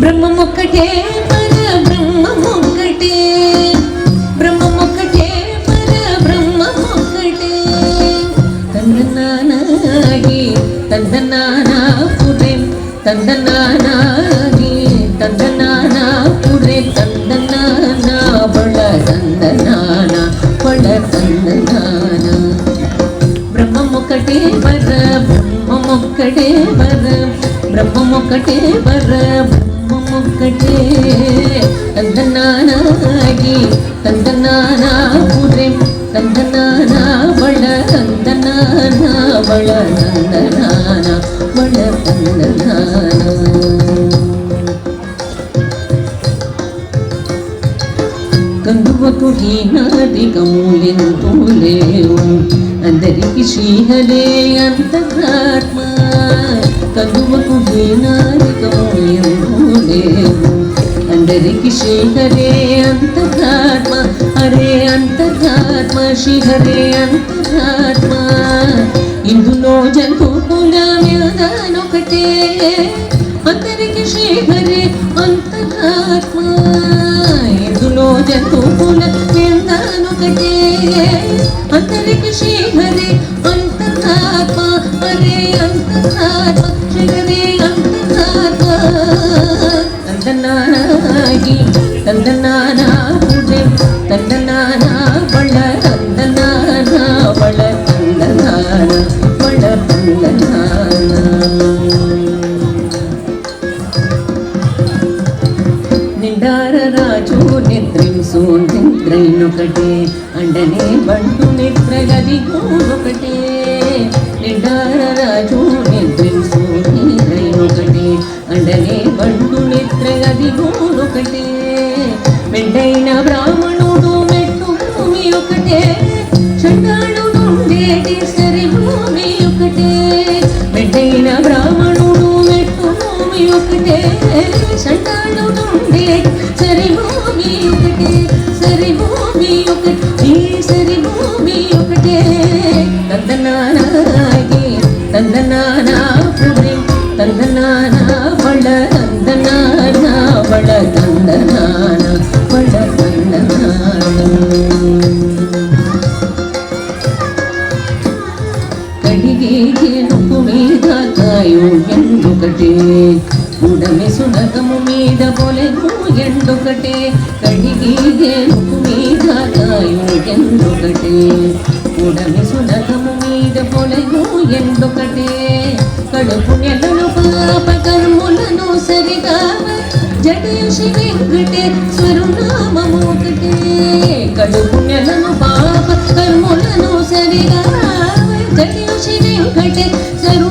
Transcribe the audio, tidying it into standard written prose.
బ్రహ్మమొక్కటే పర బ్రహ్మమొక్కటే బ్రహ్మమొక్కటే పర బ్రహ్మమొక్కటే తందనానాగి తందనానా పురే తందనానాగి తందనానా పురే తందనానా బళ తందనానా బళ తందనానా బ్రహ్మమొక్కటే పర బ్రహ్మమొక్కటే పర బ్రహ్మమొక్కటే పర బ్రహ్మమొక్కటే తందనానాగి తందనానా పురే తందనానా బళ తందనానా బళ తందనానా బళ తందనానా కందువకు హీనాదికము ఎంతో లేవు అందరికి శ్రీహరే అంతరాత్మ కందువకు హీనాదికము ఎంతో లేవు అందరికి శ్రీహరే అంతరాత్మ హరే అంతరాత్మ శ్రీహరే అంతరాత్మ ఇందులో జంతువుల వ్యాధానొకటే అందరికి శ్రీహరే అంతరాత్మ ఇందులో జంతువుల వ్యాధానొకటే అందరికి శ్రీహరే అంతరాత్మ హరే అంతరాత్మ శ్రీహరే అంతరాత్మ తందనానాగి తందనానా పురే తందనానా బళ తందనానా బళ తందనానా బళ తందనానా నిండార రాజు నిద్రింసు నిద్రైనొకటే అండనే బంటు నిద్రగది ఒకటే నిండార రాజు నిద్రింసు నిద్రైనొకటే అండనే బంటు నిద్రగది ఒకటే మెండైన బ్రాహ్మణుడు మెట్టు భూమి ఒకటే చండాడు నుండేటి సరి భూమి ఒకటే మెండైన బ్రాహ్మణుడు మెట్టు భూమి ఒకటే చండాడు నుండేటి సరి భూమి ఒకటే సరి భూమి ఒకటే ఈ సరి భూమి ఒకటే తందనానాగి తందనానా పురే తందనానా బళ తందనానా బళ తందనానా బళ తందనానా కడిగే గేనుకు మీద కాయు ఎండొకటే ఉడమి సునకము మీద పొలెను ఎండొకటే కడిగే గేనుకు మీద కాయు ఎండొకటే ఉడమి సునకము మీద పొలెను ఎండొకటే కడుపు నెలను పాప కర్ములను సరిగా జటయు శ్రీ వెంకటేశ్వరు నామము ఒకటే కడుపు నెలను పాప కర్ములను సరిగా జటయు శ్రీ వెంకటేశ్వరు